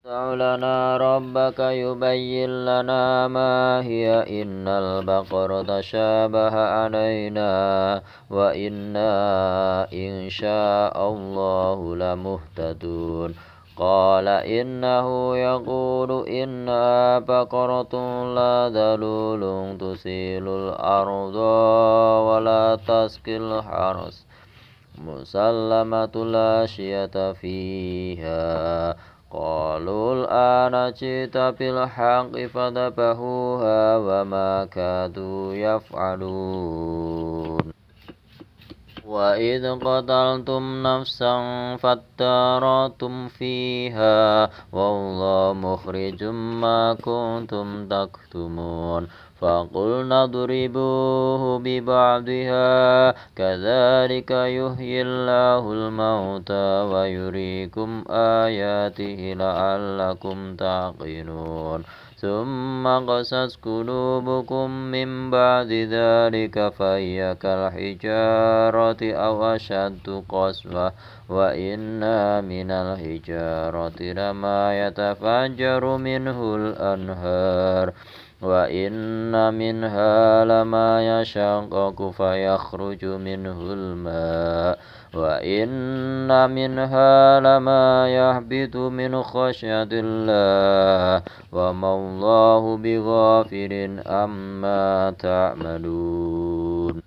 ادع لنا ربك يبين لنا ما هي إن البقرة تشابه علينا وإنا إن شاء الله لمهتدون قال إنه يقول إنها بقرة لا ذلول تثير الأرض ولا تسقي الحرث مسلمة لا شية فيها قالوا الآن جئت بالحق فذبحوها وما كادوا يفعلون وإذ قتلتم نفسا فادارأتم فيها والله مخرج ما كنتم تكتمون فقلنا اضربوه ببعضها كذلك يحيي الله الموتى ويريكم آياته لعلكم تعقلون ثم قست قلوبكم من بعد ذلك فهي كالحجارة أو أشد قسوة وإن من الحجارة لما يتفجر منه الأنهار وإن منها لما يشقق فيخرج منه الماء وإن منها لما يهبط من خشية الله وما الله بغافل عما تعملون